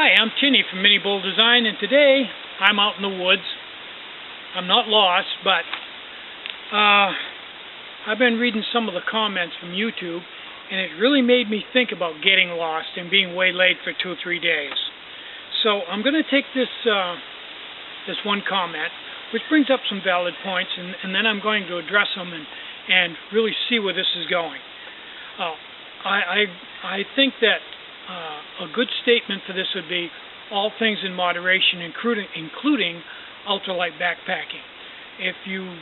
Hi, I'm Tinny from Mini Bull Design, and today I'm out in the woods. I'm not lost, but I've been reading some of the comments from YouTube, and it really made me think about getting lost and being waylaid for 2 or 3 days. So I'm going to take this one comment, which brings up some valid points, and then I'm going to address them and really see where this is going. I think that a good statement for this would be all things in moderation, including ultralight backpacking. If you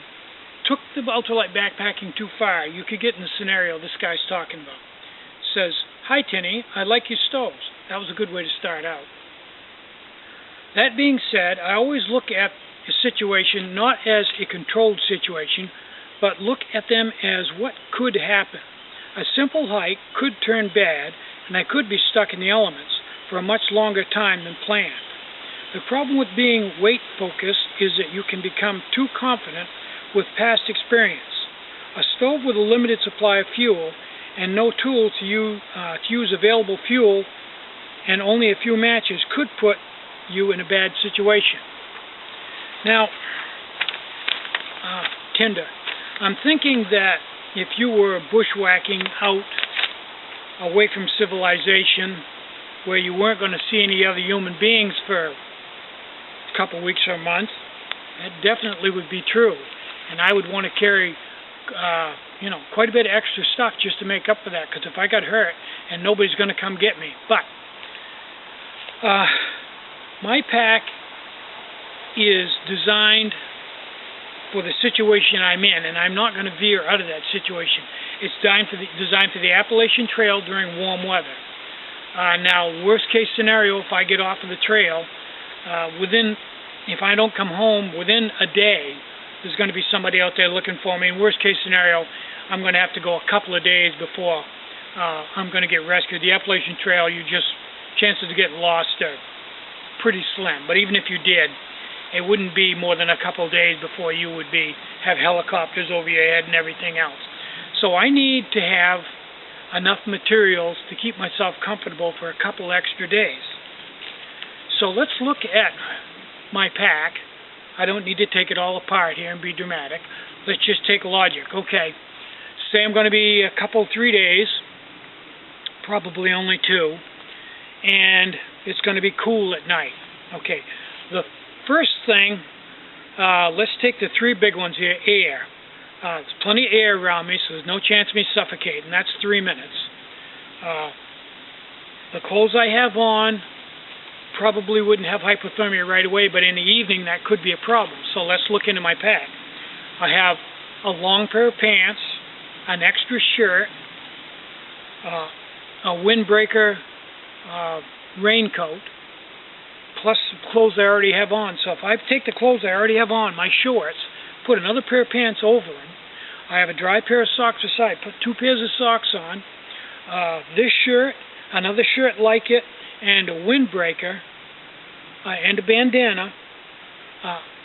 took the ultralight backpacking too far, you could get in the scenario this guy's talking about. It says, "Hi Tinny, I like your stoves." That was a good way to start out. That being said, I always look at a situation not as a controlled situation, but look at them as what could happen. A simple hike could turn bad, and I could be stuck in the elements for a much longer time than planned. The problem with being weight-focused is that you can become too confident with past experience. A stove with a limited supply of fuel and no tool to use available fuel and only a few matches could put you in a bad situation. Now, Tinder, I'm thinking that if you were bushwhacking out away from civilization, where you weren't going to see any other human beings for a couple weeks or months, that definitely would be true. And I would want to carry, quite a bit of extra stuff just to make up for that, because if I got hurt, and nobody's going to come get me. But my pack is designed for the situation I'm in, and I'm not going to veer out of that situation. It's designed for the Appalachian Trail during warm weather. Now, worst case scenario, if I get off of the trail, if I don't come home within a day, there's going to be somebody out there looking for me. In worst case scenario, I'm going to have to go a couple of days before I'm going to get rescued. The Appalachian Trail, chances of getting lost are pretty slim. But even if you did, it wouldn't be more than a couple of days before you would have helicopters over your head and everything else. So I need to have enough materials to keep myself comfortable for a couple extra days. So let's look at my pack. I don't need to take it all apart here and be dramatic. Let's just take logic. Okay, say I'm going to be a couple, 3 days, probably only 2, and it's going to be cool at night. Okay, the first thing, let's take the 3 big ones here. Air. There's plenty of air around me, so there's no chance of me suffocating. That's 3 minutes. The clothes I have on probably wouldn't have hypothermia right away, but in the evening that could be a problem. So let's look into my pack. I have a long pair of pants, an extra shirt, a windbreaker raincoat, plus some clothes I already have on. So if I take the clothes I already have on, my shorts, put another pair of pants over them, I have a dry pair of socks aside, put 2 pairs of socks on, this shirt, another shirt like it, and a windbreaker, and a bandana.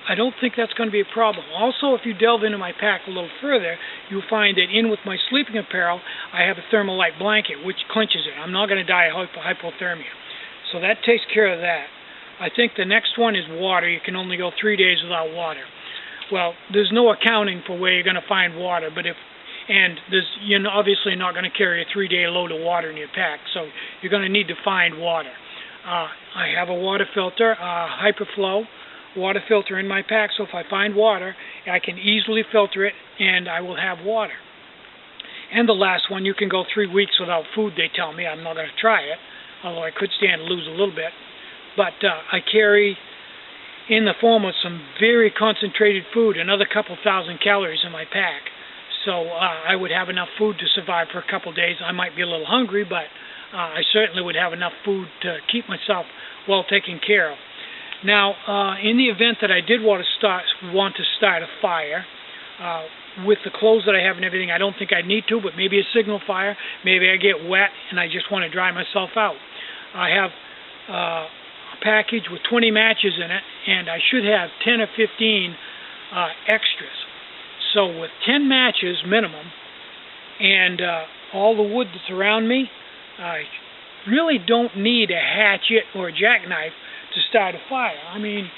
I don't think that's going to be a problem. Also, if you delve into my pack a little further, you'll find that in with my sleeping apparel, I have a thermalite blanket, which clinches it. I'm not going to die of hypothermia. So that takes care of that. I think the next one is water. You can only go 3 days without water. Well, there's no accounting for where you're going to find water, you're obviously not going to carry a 3-day load of water in your pack, so you're going to need to find water. I have a water filter, a Hyperflow water filter in my pack, so if I find water, I can easily filter it, and I will have water. And the last one, you can go 3 weeks without food, they tell me. I'm not going to try it, although I could stand to lose a little bit. But I carry in the form of some very concentrated food, another couple thousand calories in my pack. So I would have enough food to survive for a couple days. I might be a little hungry, but I certainly would have enough food to keep myself well taken care of. Now, in the event that I did want to start a fire, with the clothes that I have and everything, I don't think I need to, but maybe a signal fire. Maybe I get wet and I just want to dry myself out. I have a package with 20 matches in it, and I should have 10 or 15 extras. So with 10 matches minimum, and all the wood that's around me, really don't need a hatchet or a jackknife to start a fire. I mean,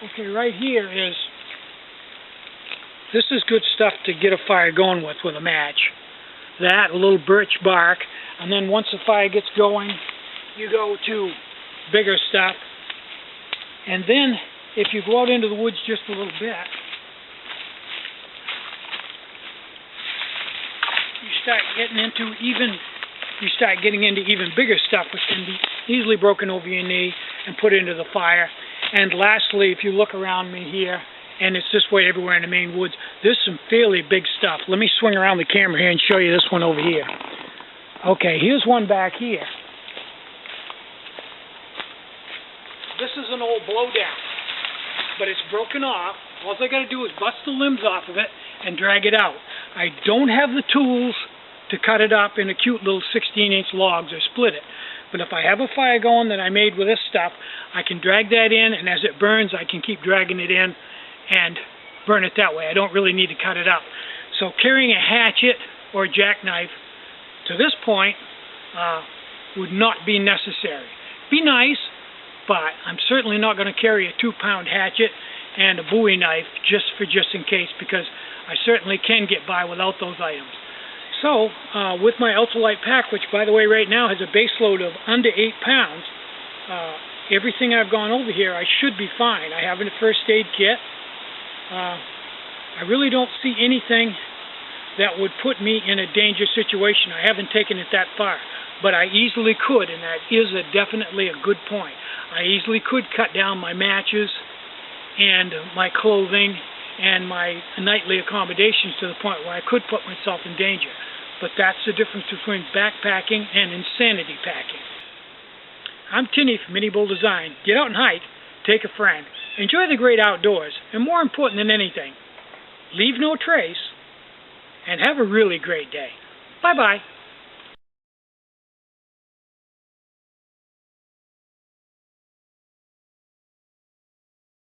okay, right here this is good stuff to get a fire going with a match. That, a little birch bark, and then once the fire gets going, you go to bigger stuff. And then, if you go out into the woods just a little bit, you start getting into even bigger stuff, which can be easily broken over your knee and put into the fire. And lastly, if you look around me here, and it's this way everywhere in the Maine woods, there's some fairly big stuff. Let me swing around the camera here and show you this one over here. Okay, here's one back here. This is an old blowdown, but it's broken off. All I got to do is bust the limbs off of it and drag it out. I don't have the tools to cut it up into cute little 16-inch logs or split it. But if I have a fire going that I made with this stuff, I can drag that in, and as it burns, I can keep dragging it in and burn it that way. I don't really need to cut it up. So carrying a hatchet or a jackknife to this point would not be necessary. Be nice, but I'm certainly not going to carry a 2-pound hatchet and a Bowie knife just in case, because I certainly can get by without those items. So, with my ultralight pack, which by the way right now has a base load of under 8 pounds, everything I've gone over here, I should be fine. I have a first aid kit. I really don't see anything that would put me in a dangerous situation. I haven't taken it that far, but I easily could, and that is definitely a good point. I easily could cut down my matches and my clothing and my nightly accommodations to the point where I could put myself in danger. But that's the difference between backpacking and insanity packing. I'm Tinny from Mini Bull Design. Get out and hike, take a friend, enjoy the great outdoors, and more important than anything, leave no trace, and have a really great day. Bye-bye.